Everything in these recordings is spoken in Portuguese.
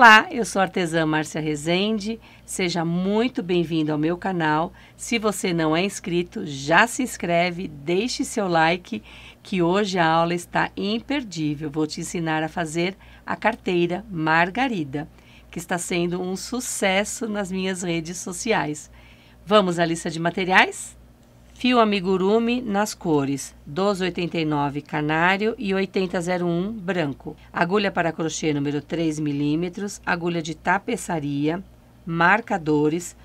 Olá, eu sou a artesã Márcia Rezende, seja muito bem-vindo ao meu canal. Se você não é inscrito, já se inscreve, deixe seu like, que hoje a aula está imperdível. Vou te ensinar a fazer a carteira Margarida, que está sendo um sucesso nas minhas redes sociais. Vamos à lista de materiais? Fio amigurumi nas cores 12,89 canário e 80,01 branco. Agulha para crochê número 3 milímetros, agulha de tapeçaria, marcadores,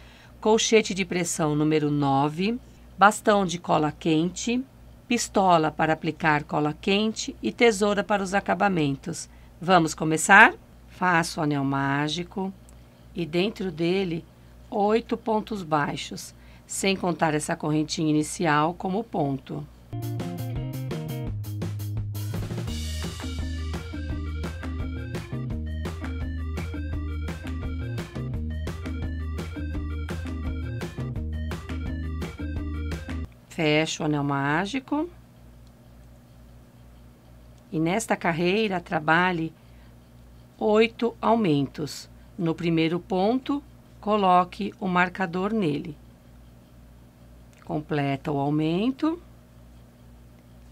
colchete de pressão número 9, bastão de cola quente, pistola para aplicar cola quente e tesoura para os acabamentos. Vamos começar? Faço o anel mágico e dentro dele 8 pontos baixos, sem contar essa correntinha inicial como ponto. Fecho o anel mágico. E nesta carreira, trabalhe 8 aumentos. No primeiro ponto, coloque o marcador nele. Completa o aumento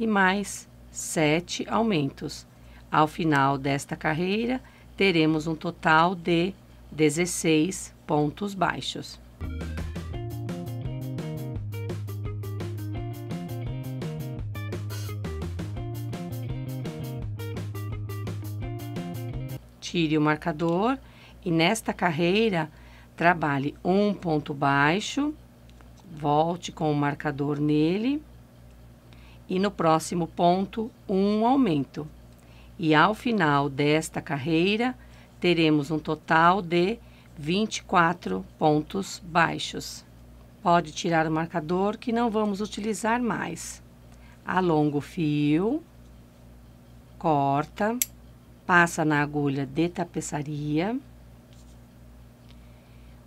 e mais 7 aumentos. Ao final desta carreira, teremos um total de 16 pontos baixos. Tire o marcador e nesta carreira, trabalhe um ponto baixo. Volte com o marcador nele e no próximo ponto um aumento. E ao final desta carreira, teremos um total de 24 pontos baixos. Pode tirar o marcador que não vamos utilizar mais. Alonga o fio, corta, passa na agulha de tapeçaria.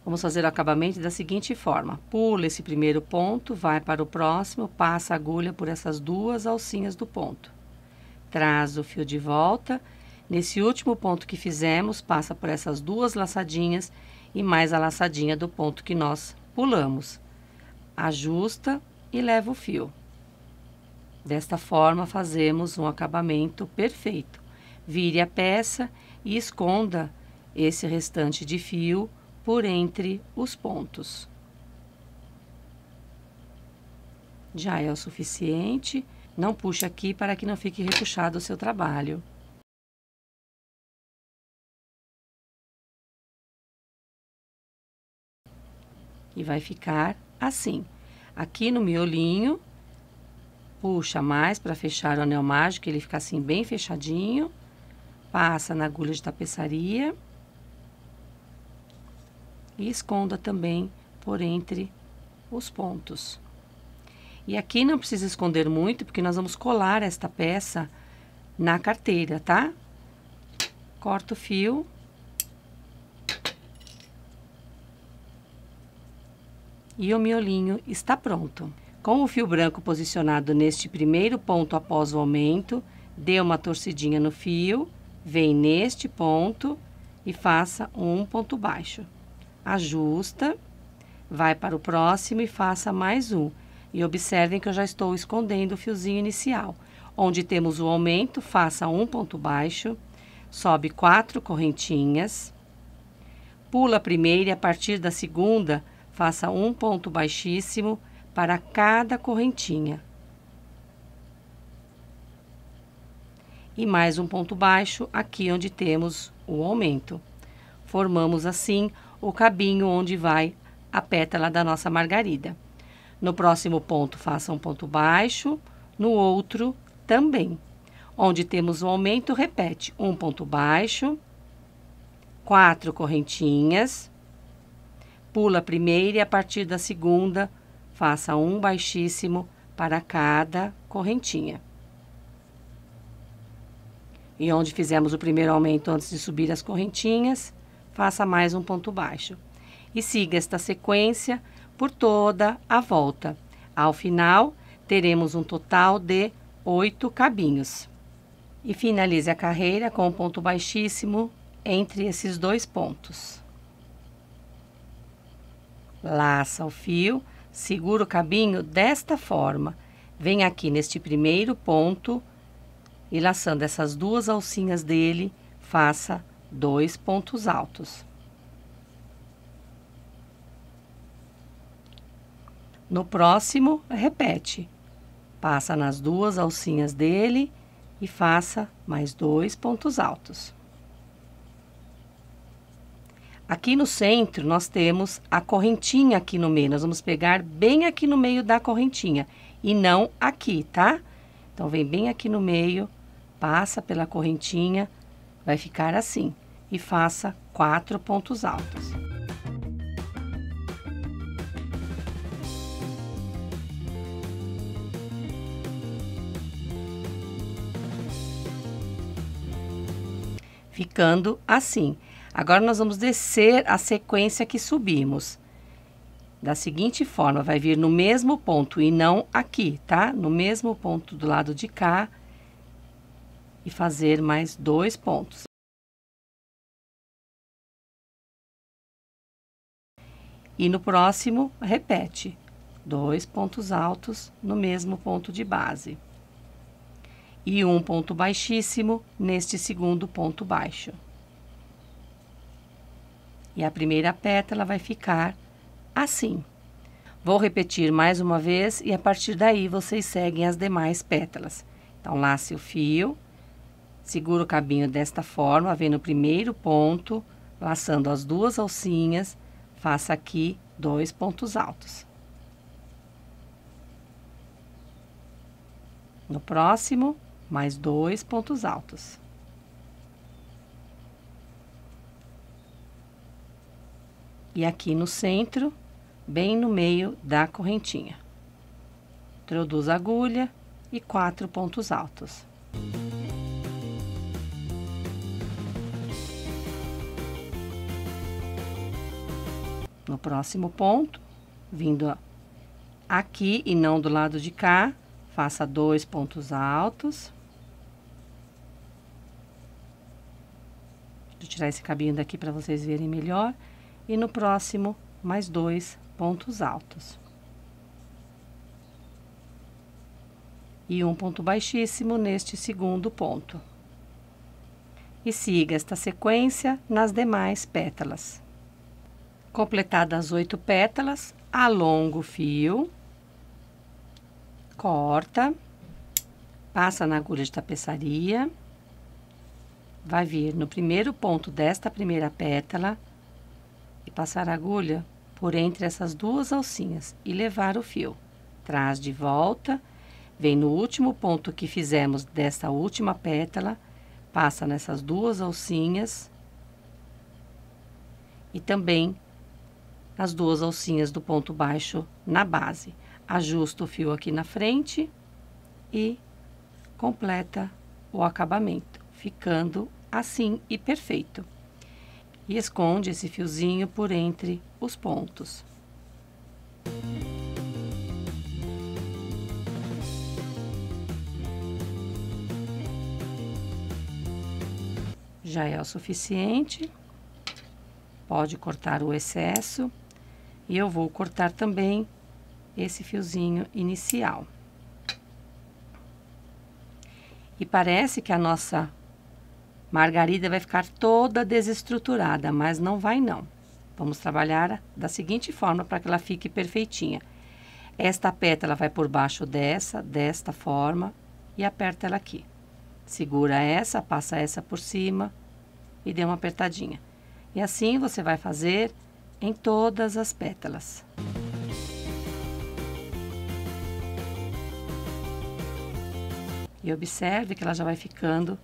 Vamos fazer o acabamento da seguinte forma: pula esse primeiro ponto, vai para o próximo, passa a agulha por essas duas alcinhas do ponto. Traz o fio de volta, nesse último ponto que fizemos, passa por essas duas laçadinhas e mais a laçadinha do ponto que nós pulamos. Ajusta e leva o fio. Desta forma, fazemos um acabamento perfeito. Vire a peça e esconda esse restante de fio por entre os pontos. Já é o suficiente, não puxe aqui para que não fique repuxado o seu trabalho. E vai ficar assim. Aqui no miolinho, puxa mais para fechar o anel mágico, ele fica assim bem fechadinho. Passa na agulha de tapeçaria. E esconda também por entre os pontos. E aqui não precisa esconder muito, porque nós vamos colar esta peça na carteira, tá? Corta o fio. E o miolinho está pronto. Com o fio branco posicionado neste primeiro ponto após o aumento, dê uma torcidinha no fio, vem neste ponto e faça um ponto baixo. Ajusta, vai para o próximo e faça mais um. E observem que eu já estou escondendo o fiozinho inicial. Onde temos o aumento, faça um ponto baixo, sobe 4 correntinhas, pula a primeira e a partir da segunda, faça um ponto baixíssimo para cada correntinha. E mais um ponto baixo aqui onde temos o aumento. Formamos assim o cabinho onde vai a pétala da nossa margarida. No próximo ponto, faça um ponto baixo, no outro também. Onde temos o aumento, repete um ponto baixo, 4 correntinhas, pula a primeira e a partir da segunda, faça um baixíssimo para cada correntinha. E onde fizemos o primeiro aumento antes de subir as correntinhas, faça mais um ponto baixo. E siga esta sequência por toda a volta. Ao final, teremos um total de 8 cabinhos. E finalize a carreira com um ponto baixíssimo entre esses dois pontos. Laça o fio, segura o cabinho desta forma. Vem aqui neste primeiro ponto e laçando essas duas alcinhas dele, faça 2 pontos altos. No próximo, repete. Passa nas duas alcinhas dele e faça mais 2 pontos altos. Aqui no centro, nós temos a correntinha aqui no meio. Nós vamos pegar bem aqui no meio da correntinha e não aqui, tá? Então, vem bem aqui no meio, passa pela correntinha, vai ficar assim. E faça 4 pontos altos. Ficando assim. Agora, nós vamos descer a sequência que subimos. Da seguinte forma, vai vir no mesmo ponto e não aqui, tá? No mesmo ponto do lado de cá. E fazer mais 2 pontos. E no próximo, repete. 2 pontos altos no mesmo ponto de base. E um ponto baixíssimo neste segundo ponto baixo. E a primeira pétala vai ficar assim. Vou repetir mais uma vez e a partir daí vocês seguem as demais pétalas. Então, lace o fio, segura o cabinho desta forma, vem no primeiro ponto, laçando as duas alcinhas, faça aqui 2 pontos altos. No próximo, mais 2 pontos altos. E aqui no centro, bem no meio da correntinha. Introduz a agulha e 4 pontos altos. No próximo ponto, vindo aqui e não do lado de cá, faça 2 pontos altos. Vou tirar esse cabinho daqui para vocês verem melhor. E no próximo, mais 2 pontos altos. E um ponto baixíssimo neste segundo ponto. E siga esta sequência nas demais pétalas. Completadas as 8 pétalas, alonga o fio, corta, passa na agulha de tapeçaria, vai vir no primeiro ponto desta primeira pétala, e passar a agulha por entre essas duas alcinhas e levar o fio. Traz de volta, vem no último ponto que fizemos desta última pétala, passa nessas duas alcinhas e também as duas alcinhas do ponto baixo na base. Ajusta o fio aqui na frente e completa o acabamento, ficando assim e perfeito. E esconde esse fiozinho por entre os pontos. Já é o suficiente. Pode cortar o excesso. E eu vou cortar também esse fiozinho inicial. E parece que a nossa margarida vai ficar toda desestruturada, mas não vai não. Vamos trabalhar da seguinte forma para que ela fique perfeitinha. Esta pétala vai por baixo desta forma e aperta ela aqui. Segura essa, passa essa por cima e dê uma apertadinha. E assim você vai fazer em todas as pétalas. E observe que ela já vai ficando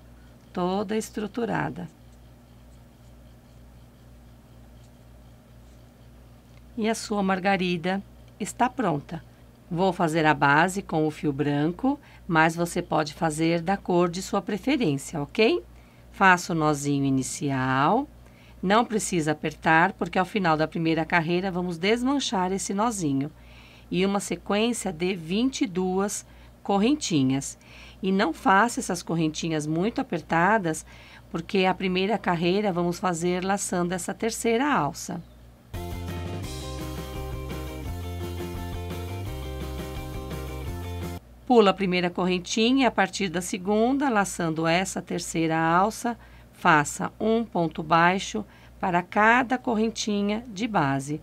toda estruturada. E a sua margarida está pronta. Vou fazer a base com o fio branco, mas você pode fazer da cor de sua preferência, ok? Faça o nozinho inicial. Não precisa apertar, porque ao final da primeira carreira vamos desmanchar esse nozinho. E uma sequência de 22 correntinhas. E não faça essas correntinhas muito apertadas, porque a primeira carreira vamos fazer laçando essa terceira alça. Pula a primeira correntinha e a partir da segunda, laçando essa terceira alça, faça um ponto baixo para cada correntinha de base.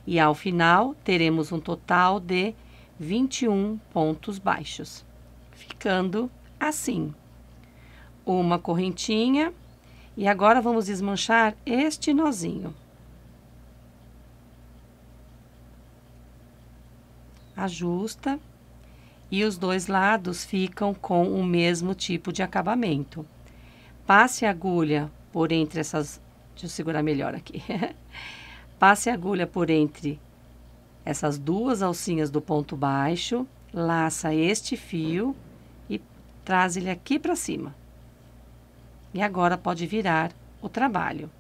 E ao final, teremos um total de 21 pontos baixos, ficando assim. Uma correntinha e agora vamos desmanchar este nozinho. Ajusta. E os dois lados ficam com o mesmo tipo de acabamento. Passe a agulha por entre essas... Deixa eu segurar melhor aqui. Passe a agulha por entre essas duas alcinhas do ponto baixo, laça este fio e traz ele aqui para cima. E agora pode virar o trabalho.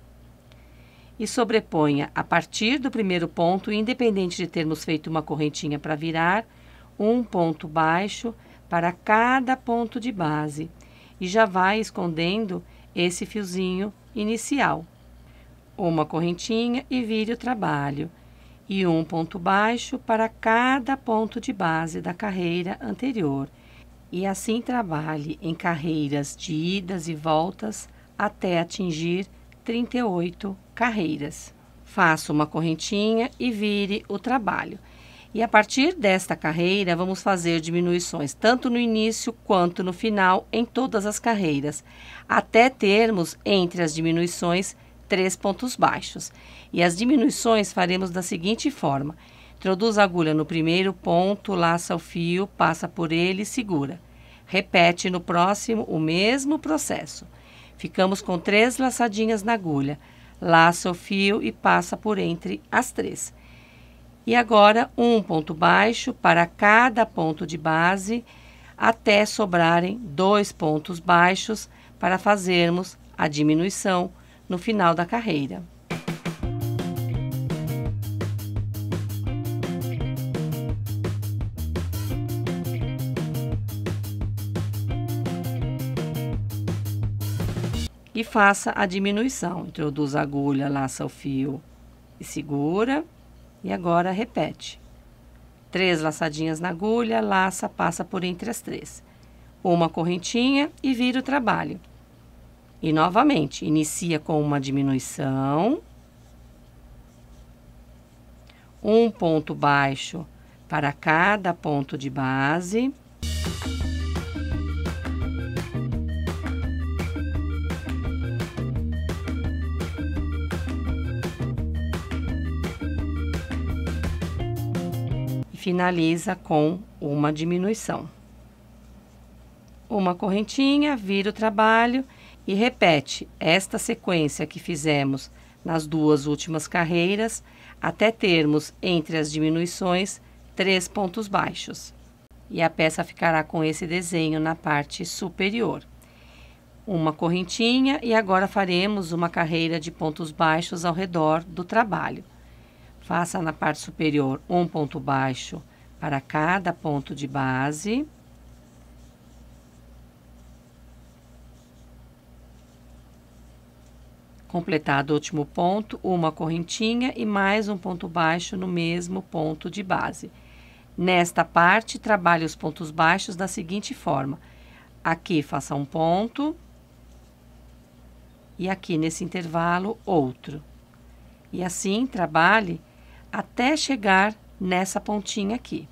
E sobreponha a partir do primeiro ponto, independente de termos feito uma correntinha para virar, um ponto baixo para cada ponto de base e já vai escondendo esse fiozinho inicial. Uma correntinha e vire o trabalho e um ponto baixo para cada ponto de base da carreira anterior. E assim trabalhe em carreiras de idas e voltas até atingir 38 carreiras. Faça uma correntinha e vire o trabalho. E a partir desta carreira, vamos fazer diminuições tanto no início quanto no final em todas as carreiras, até termos entre as diminuições 3 pontos baixos. E as diminuições faremos da seguinte forma: introduz a agulha no primeiro ponto, laça o fio, passa por ele e segura. Repete no próximo o mesmo processo. Ficamos com 3 laçadinhas na agulha, laça o fio e passa por entre as 3. E agora, um ponto baixo para cada ponto de base, até sobrarem 2 pontos baixos para fazermos a diminuição no final da carreira. E faça a diminuição. Introduz a agulha, laça o fio e segura. E agora repete. 3 laçadinhas na agulha, laça, passa por entre as 3. Uma correntinha e vira o trabalho. E novamente, inicia com uma diminuição. Um ponto baixo para cada ponto de base. Finaliza com uma diminuição. Uma correntinha, vira o trabalho e repete esta sequência que fizemos nas 2 últimas carreiras, até termos entre as diminuições 3 pontos baixos. E a peça ficará com esse desenho na parte superior. Uma correntinha e agora faremos uma carreira de pontos baixos ao redor do trabalho. Faça na parte superior um ponto baixo para cada ponto de base. Completado o último ponto, uma correntinha e mais um ponto baixo no mesmo ponto de base. Nesta parte, trabalhe os pontos baixos da seguinte forma. Aqui faça um ponto e aqui nesse intervalo outro. E assim trabalhe até chegar nessa pontinha aqui.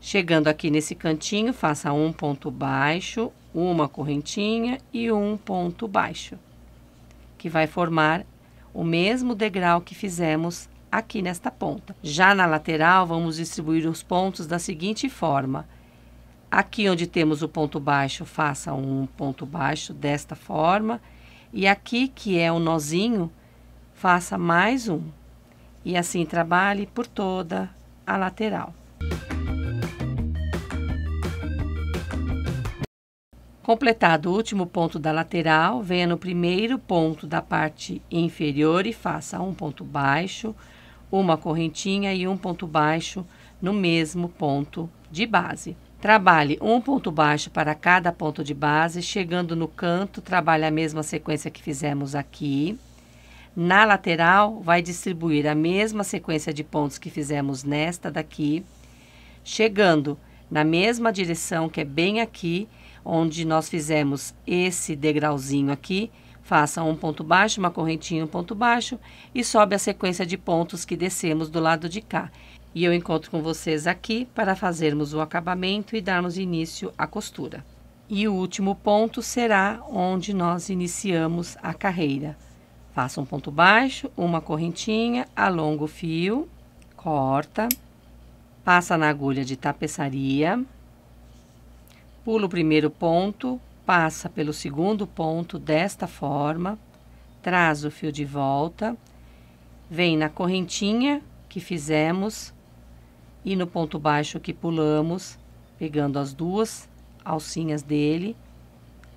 Chegando aqui nesse cantinho, faça um ponto baixo, uma correntinha e um ponto baixo, que vai formar o mesmo degrau que fizemos aqui nesta ponta. Já na lateral, vamos distribuir os pontos da seguinte forma. Aqui onde temos o ponto baixo, faça um ponto baixo desta forma. E aqui, que é o nozinho, faça mais um. E assim trabalhe por toda a lateral. Completado o último ponto da lateral, venha no primeiro ponto da parte inferior e faça um ponto baixo, uma correntinha e um ponto baixo no mesmo ponto de base. Trabalhe um ponto baixo para cada ponto de base, chegando no canto, trabalhe a mesma sequência que fizemos aqui. Na lateral, vai distribuir a mesma sequência de pontos que fizemos nesta daqui, chegando na mesma direção, que é bem aqui, onde nós fizemos esse degrauzinho aqui, faça um ponto baixo, uma correntinha, um ponto baixo e sobe a sequência de pontos que descemos do lado de cá. E eu encontro com vocês aqui para fazermos o acabamento e darmos início à costura. E o último ponto será onde nós iniciamos a carreira. Faça um ponto baixo, uma correntinha, alonga o fio, corta, passa na agulha de tapeçaria, pula o primeiro ponto, passa pelo segundo ponto desta forma, traz o fio de volta, vem na correntinha que fizemos e no ponto baixo que pulamos, pegando as duas alcinhas dele,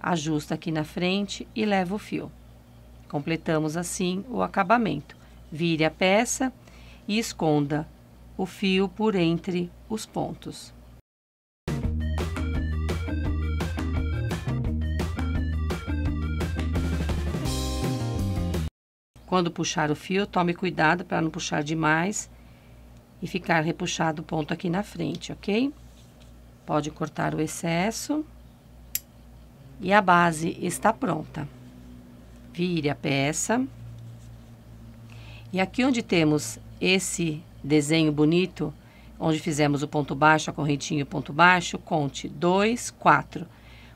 ajusta aqui na frente e leva o fio. Completamos assim o acabamento. Vire a peça e esconda o fio por entre os pontos. Quando puxar o fio, tome cuidado para não puxar demais e ficar repuxado o ponto aqui na frente, ok? Pode cortar o excesso. E a base está pronta. Vire a peça. E aqui onde temos esse desenho bonito, onde fizemos o ponto baixo, a correntinha e o ponto baixo, conte 2, 4.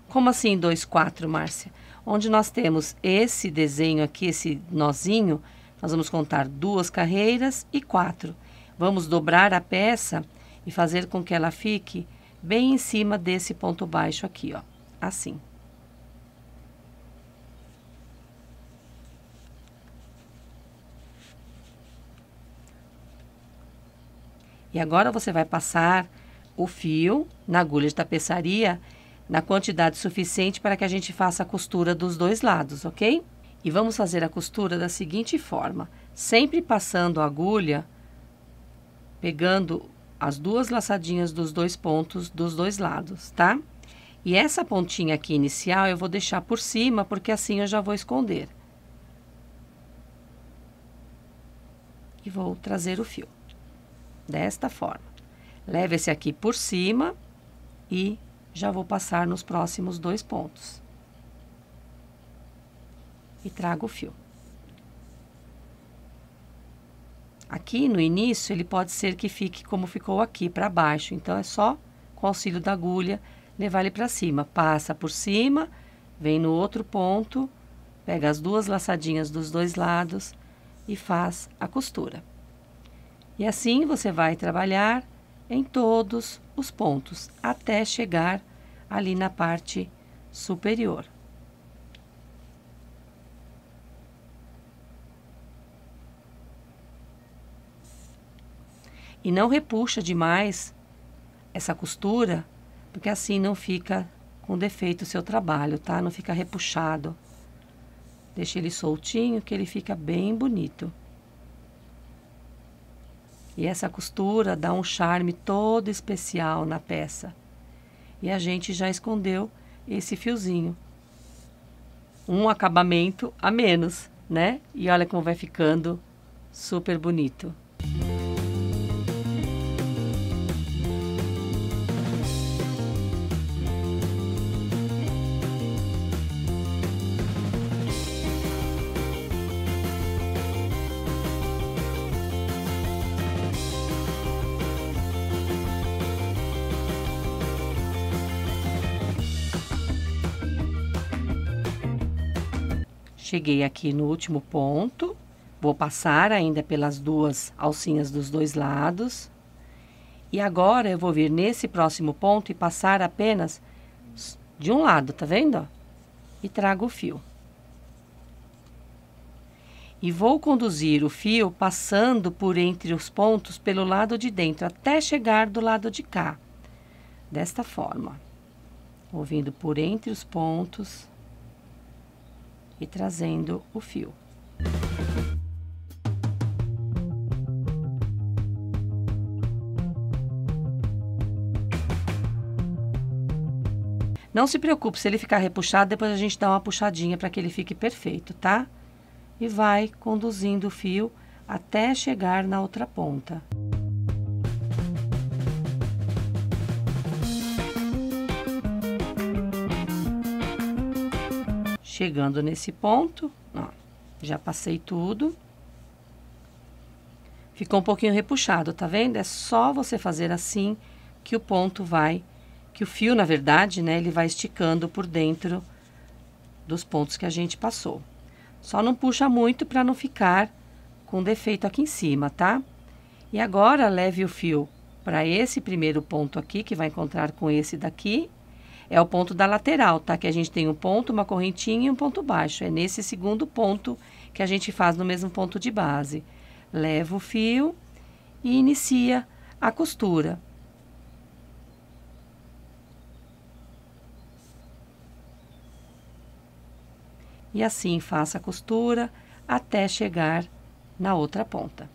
Como assim 2, 4, Márcia? Onde nós temos esse desenho aqui, esse nozinho, nós vamos contar 2 carreiras e 4. Vamos dobrar a peça e fazer com que ela fique bem em cima desse ponto baixo aqui, ó, assim. E agora você vai passar o fio na agulha de tapeçaria na quantidade suficiente para que a gente faça a costura dos dois lados, ok? E vamos fazer a costura da seguinte forma, sempre passando a agulha, pegando as duas laçadinhas dos dois pontos dos dois lados, tá? E essa pontinha aqui inicial eu vou deixar por cima, porque assim eu já vou esconder. E vou trazer o fio, desta forma. Leve esse aqui por cima e já vou passar nos próximos 2 pontos. E trago o fio. Aqui no início, ele pode ser que fique como ficou aqui, para baixo. Então, é só, com o auxílio da agulha, levar ele para cima. Passa por cima, vem no outro ponto, pega as duas laçadinhas dos dois lados e faz a costura. E assim, você vai trabalhar em todos os pontos, até chegar ali na parte superior. E não repuxa demais essa costura, porque assim não fica com defeito o seu trabalho, tá? Não fica repuxado. Deixa ele soltinho, que ele fica bem bonito. E essa costura dá um charme todo especial na peça. E a gente já escondeu esse fiozinho. Um acabamento a menos, né? E olha como vai ficando super bonito. Cheguei aqui no último ponto, vou passar ainda pelas duas alcinhas dos dois lados. E agora eu vou vir nesse próximo ponto e passar apenas de um lado, tá vendo? E trago o fio. E vou conduzir o fio passando por entre os pontos pelo lado de dentro, até chegar do lado de cá. Desta forma. Vou vindo por entre os pontos e trazendo o fio. Não se preocupe, se ele ficar repuxado, depois a gente dá uma puxadinha para que ele fique perfeito, tá? E vai conduzindo o fio até chegar na outra ponta. Chegando nesse ponto, ó, já passei tudo. Ficou um pouquinho repuxado, tá vendo? É só você fazer assim que o ponto vai, que o fio, na verdade, né, ele vai esticando por dentro dos pontos que a gente passou. Só não puxa muito para não ficar com defeito aqui em cima, tá? E agora, leve o fio para esse primeiro ponto aqui, que vai encontrar com esse daqui. É o ponto da lateral, tá? Que a gente tem um ponto, uma correntinha e um ponto baixo. É nesse segundo ponto que a gente faz no mesmo ponto de base. Leva o fio e inicia a costura. E assim faça a costura até chegar na outra ponta.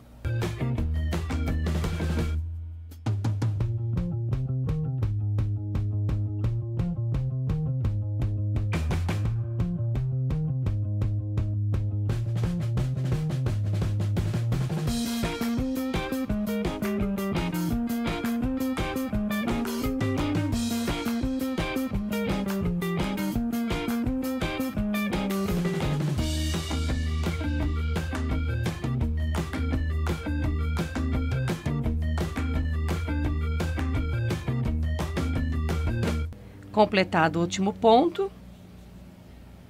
Completado o último ponto,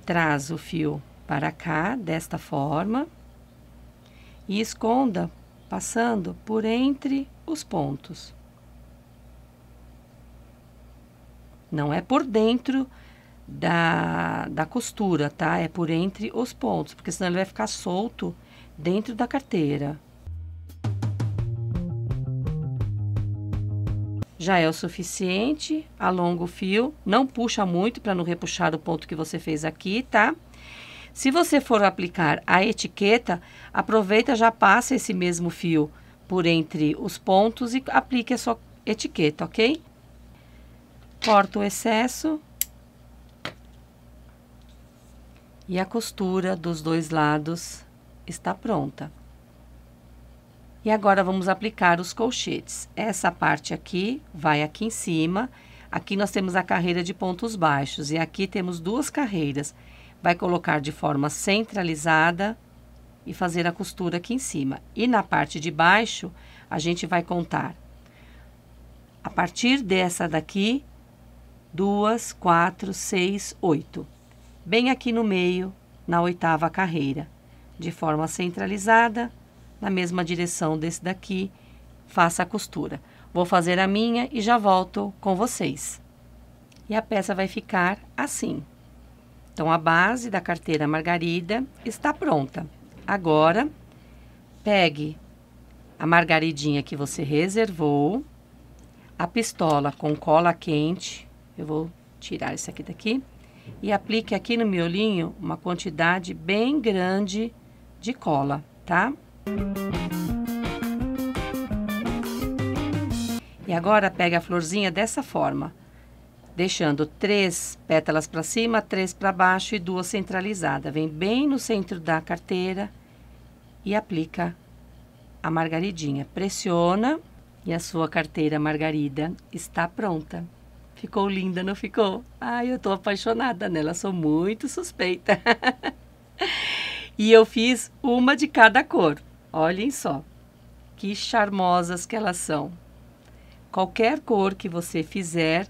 traz o fio para cá, desta forma, e esconda passando por entre os pontos. Não é por dentro da costura, tá? É por entre os pontos, porque senão ele vai ficar solto dentro da carteira. Já é o suficiente, alonga o fio, não puxa muito para não repuxar o ponto que você fez aqui, tá? Se você for aplicar a etiqueta, aproveita, já passa esse mesmo fio por entre os pontos e aplique a sua etiqueta, ok? Corta o excesso. E a costura dos dois lados está pronta. E agora, vamos aplicar os colchetes. Essa parte aqui vai aqui em cima. Aqui nós temos a carreira de pontos baixos e aqui temos duas carreiras. Vai colocar de forma centralizada e fazer a costura aqui em cima. E na parte de baixo, a gente vai contar. A partir dessa daqui, 2, 4, 6, 8. Bem aqui no meio, na oitava carreira. De forma centralizada, na mesma direção desse daqui, faça a costura. Vou fazer a minha e já volto com vocês. E a peça vai ficar assim. Então, a base da carteira Margarida está pronta. Agora, pegue a margaridinha que você reservou, a pistola com cola quente, eu vou tirar isso aqui daqui, e aplique aqui no miolinho uma quantidade bem grande de cola, tá? E agora, pega a florzinha dessa forma, deixando 3 pétalas para cima, 3 para baixo e 2 centralizadas. Vem bem no centro da carteira e aplica a margaridinha. Pressiona e a sua carteira Margarida está pronta. Ficou linda, não ficou? Ai, eu tô apaixonada nela, sou muito suspeita. E eu fiz uma de cada cor. Olhem só, que charmosas que elas são. Qualquer cor que você fizer,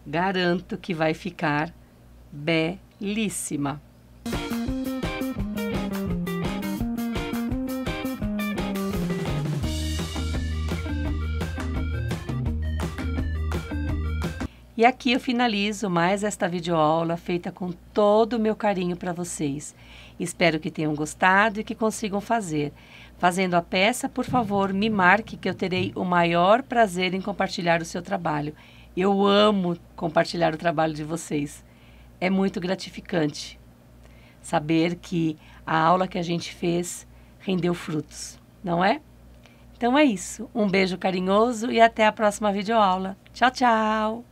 garanto que vai ficar belíssima. E aqui eu finalizo mais esta videoaula feita com todo o meu carinho para vocês. Espero que tenham gostado e que consigam fazer. Fazendo a peça, por favor, me marque que eu terei o maior prazer em compartilhar o seu trabalho. Eu amo compartilhar o trabalho de vocês. É muito gratificante saber que a aula que a gente fez rendeu frutos, não é? Então é isso. Um beijo carinhoso e até a próxima videoaula. Tchau, tchau!